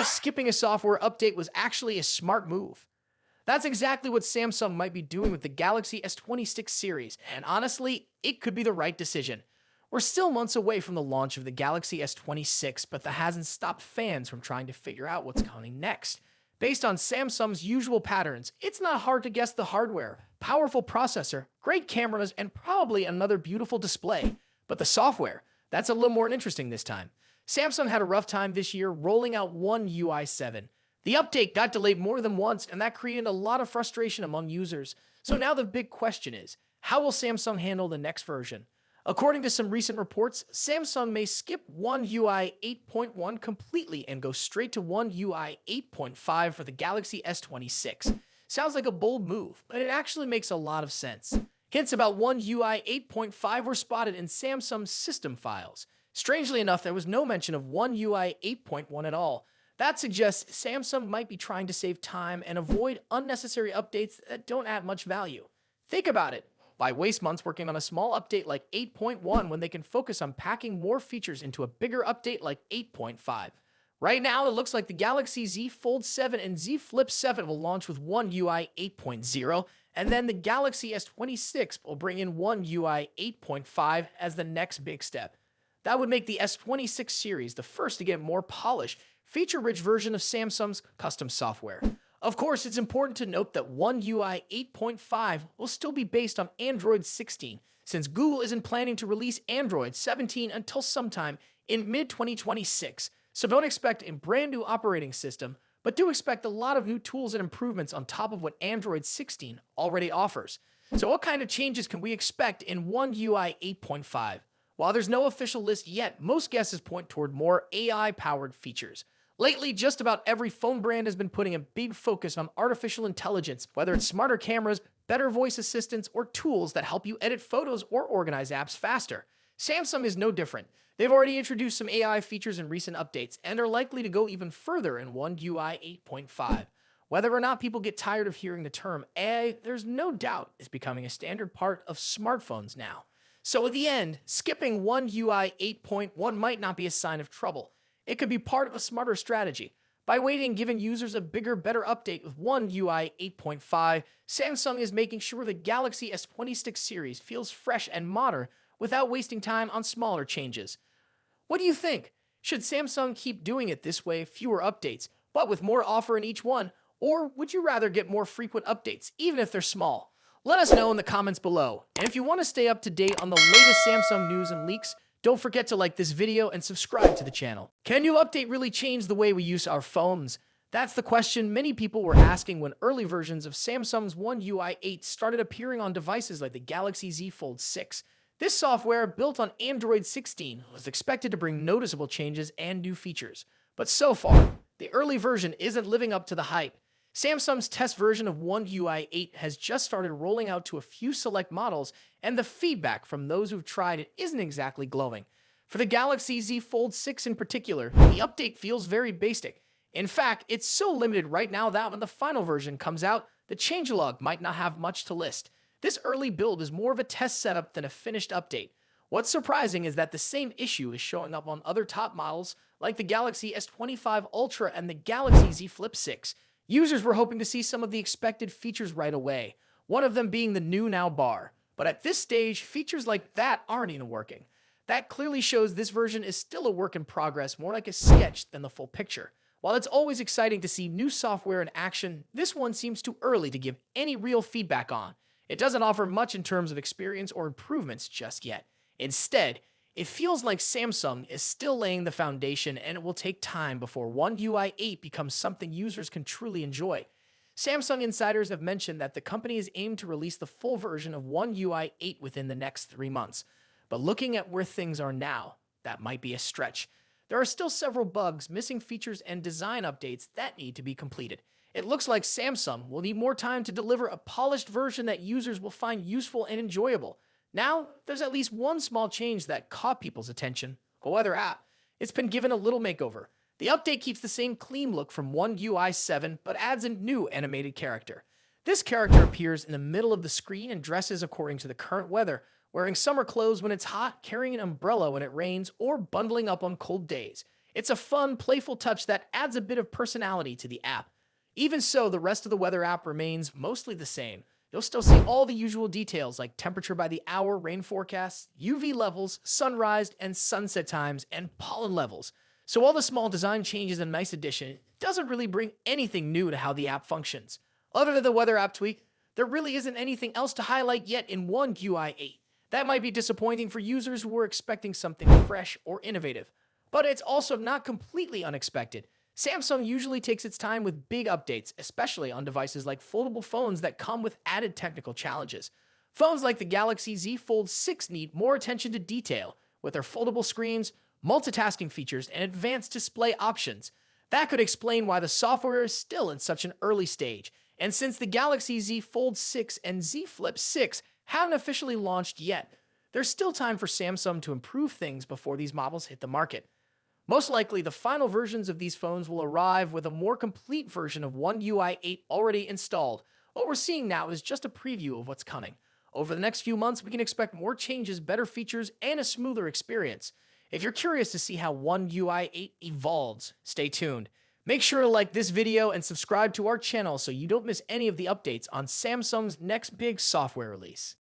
if skipping a software update was actually a smart move? That's exactly what Samsung might be doing with the Galaxy S26 series, and honestly, it could be the right decision. We're still months away from the launch of the Galaxy S26, but that hasn't stopped fans from trying to figure out what's coming next. Based on Samsung's usual patterns, it's not hard to guess the hardware, powerful processor, great cameras, and probably another beautiful display. But the software, that's a little more interesting this time. Samsung had a rough time this year rolling out One UI 7. The update got delayed more than once, and that created a lot of frustration among users. So now the big question is, how will Samsung handle the next version? According to some recent reports, Samsung may skip One UI 8.1 completely and go straight to One UI 8.5 for the Galaxy S26. Sounds like a bold move, but it actually makes a lot of sense. Hints about One UI 8.5 were spotted in Samsung's system files. Strangely enough, there was no mention of One UI 8.1 at all. That suggests Samsung might be trying to save time and avoid unnecessary updates that don't add much value. Think about it. Why waste months working on a small update like 8.1 when they can focus on packing more features into a bigger update like 8.5? Right now, it looks like the Galaxy Z Fold 7 and Z Flip 7 will launch with One UI 8.0, and then the Galaxy S26 will bring in One UI 8.5 as the next big step. That would make the S26 series the first to get more polished, feature-rich version of Samsung's custom software. Of course, it's important to note that One UI 8.5 will still be based on Android 16, since Google isn't planning to release Android 17 until sometime in mid-2026. So don't expect a brand new operating system, but do expect a lot of new tools and improvements on top of what Android 16 already offers. So what kind of changes can we expect in One UI 8.5? While there's no official list yet, most guesses point toward more AI-powered features. Lately, just about every phone brand has been putting a big focus on artificial intelligence, whether it's smarter cameras, better voice assistants, or tools that help you edit photos or organize apps faster. Samsung is no different. They've already introduced some AI features in recent updates and are likely to go even further in One UI 8.5. Whether or not people get tired of hearing the term AI, there's no doubt is becoming a standard part of smartphones now. So at the end, skipping One UI 8.1 might not be a sign of trouble. It could be part of a smarter strategy. By waiting and giving users a bigger, better update with One UI 8.5, Samsung is making sure the Galaxy S26 series feels fresh and modern without wasting time on smaller changes. What do you think? Should Samsung keep doing it this way, fewer updates, but with more offer in each one? Or would you rather get more frequent updates, even if they're small? Let us know in the comments below. And if you want to stay up to date on the latest Samsung news and leaks, don't forget to like this video and subscribe to the channel. Can new update really change the way we use our phones? That's the question many people were asking when early versions of Samsung's One UI 8 started appearing on devices like the Galaxy Z Fold 6. This software, built on Android 16, was expected to bring noticeable changes and new features. But so far, the early version isn't living up to the hype. Samsung's test version of One UI 8 has just started rolling out to a few select models, and the feedback from those who've tried it isn't exactly glowing. For the Galaxy Z Fold 6 in particular, the update feels very basic. In fact, it's so limited right now that when the final version comes out, the changelog might not have much to list. This early build is more of a test setup than a finished update. What's surprising is that the same issue is showing up on other top models like the Galaxy S25 Ultra and the Galaxy Z Flip 6. Users were hoping to see some of the expected features right away, one of them being the new Now bar. But at this stage, features like that aren't even working. That clearly shows this version is still a work in progress, more like a sketch than the full picture. While it's always exciting to see new software in action, this one seems too early to give any real feedback on. It doesn't offer much in terms of experience or improvements just yet. Instead, it feels like Samsung is still laying the foundation, and it will take time before One UI 8 becomes something users can truly enjoy. Samsung insiders have mentioned that the company is aimed to release the full version of One UI 8 within the next 3 months. But looking at where things are now, that might be a stretch. There are still several bugs, missing features, and design updates that need to be completed. It looks like Samsung will need more time to deliver a polished version that users will find useful and enjoyable. Now, there's at least one small change that caught people's attention: a weather app. It's been given a little makeover. The update keeps the same clean look from One UI 7, but adds a new animated character. This character appears in the middle of the screen and dresses according to the current weather, wearing summer clothes when it's hot, carrying an umbrella when it rains, or bundling up on cold days. It's a fun, playful touch that adds a bit of personality to the app. Even so, the rest of the weather app remains mostly the same. You'll still see all the usual details like temperature by the hour, rain forecasts, UV levels, sunrise and sunset times, and pollen levels. So all the small design changes and nice addition doesn't really bring anything new to how the app functions. Other than the weather app tweak, there really isn't anything else to highlight yet in One UI 8. That might be disappointing for users who were expecting something fresh or innovative. But it's also not completely unexpected. Samsung usually takes its time with big updates, especially on devices like foldable phones that come with added technical challenges. Phones like the Galaxy Z Fold 6 need more attention to detail, with their foldable screens, multitasking features, and advanced display options. That could explain why the software is still in such an early stage. And since the Galaxy Z Fold 6 and Z Flip 6 haven't officially launched yet, there's still time for Samsung to improve things before these models hit the market. Most likely, the final versions of these phones will arrive with a more complete version of One UI 8 already installed. What we're seeing now is just a preview of what's coming. Over the next few months, we can expect more changes, better features, and a smoother experience. If you're curious to see how One UI 8 evolves, stay tuned. Make sure to like this video and subscribe to our channel so you don't miss any of the updates on Samsung's next big software release.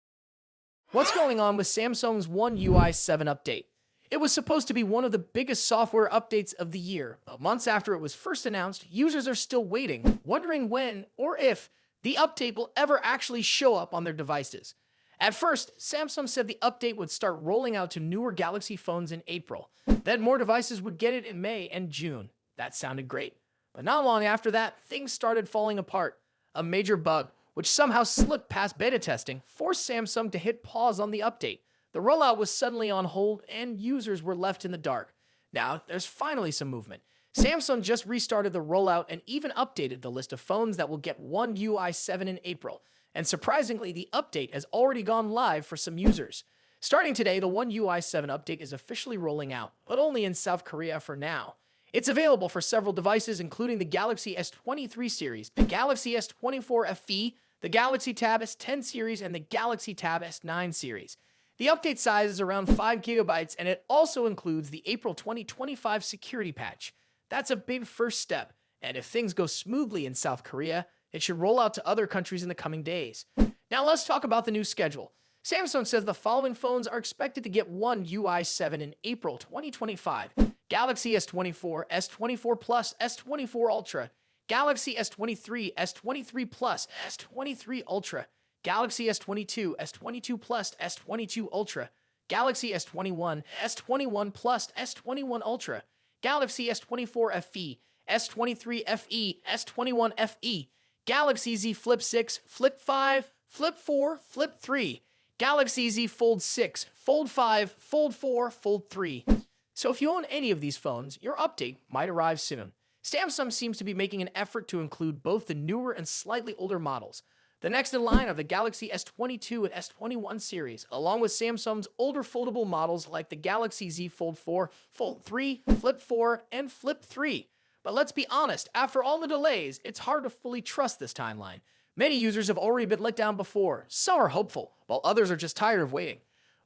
What's going on with Samsung's One UI 7 update? It was supposed to be one of the biggest software updates of the year, but months after it was first announced, users are still waiting, wondering when or if the update will ever actually show up on their devices. At first, Samsung said the update would start rolling out to newer Galaxy phones in April. Then more devices would get it in May and June. That sounded great. But not long after that, things started falling apart. A major bug, which somehow slipped past beta testing, forced Samsung to hit pause on the update. The rollout was suddenly on hold, and users were left in the dark. Now, there's finally some movement. Samsung just restarted the rollout and even updated the list of phones that will get One UI 7 in April. And surprisingly, the update has already gone live for some users. Starting today, the One UI 7 update is officially rolling out, but only in South Korea for now. It's available for several devices, including the Galaxy S23 series, the Galaxy S24 FE, the Galaxy Tab S10 series, and the Galaxy Tab S9 series. The update size is around 5 GB, and it also includes the April 2025 security patch. That's a big first step, and if things go smoothly in South Korea, it should roll out to other countries in the coming days. Now let's talk about the new schedule. Samsung says the following phones are expected to get One UI 7 in April 2025. Galaxy S24, S24 Plus, S24 Ultra, Galaxy S23, S23 Plus, S23 Ultra, Galaxy S22, S22 Plus, S22 Ultra, Galaxy S21, S21 Plus, S21 Ultra, Galaxy S24 FE, S23 FE, S21 FE, Galaxy Z Flip 6, Flip 5, Flip 4, Flip 3, Galaxy Z Fold 6, Fold 5, Fold 4, Fold 3. So if you own any of these phones, your update might arrive soon. Samsung seems to be making an effort to include both the newer and slightly older models. The next in line are the Galaxy S22 and S21 series, along with Samsung's older foldable models like the Galaxy Z Fold 4, Fold 3, Flip 4, and Flip 3. But let's be honest, after all the delays, it's hard to fully trust this timeline. Many users have already been let down before. Some are hopeful, while others are just tired of waiting.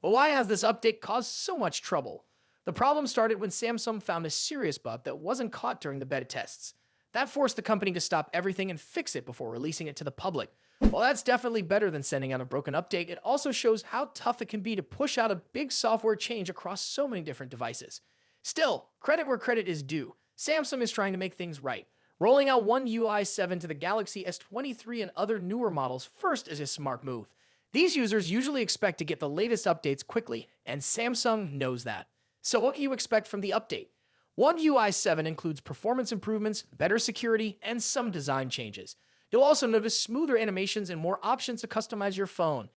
But why has this update caused so much trouble? The problem started when Samsung found a serious bug that wasn't caught during the beta tests. That forced the company to stop everything and fix it before releasing it to the public. While that's definitely better than sending out a broken update, it also shows how tough it can be to push out a big software change across so many different devices. Still, credit where credit is due. Samsung is trying to make things right. Rolling out One UI 7 to the Galaxy S23 and other newer models first is a smart move. These users usually expect to get the latest updates quickly, and Samsung knows that. So what can you expect from the update? One UI 7 includes performance improvements, better security, and some design changes. You'll also notice smoother animations and more options to customize your phone.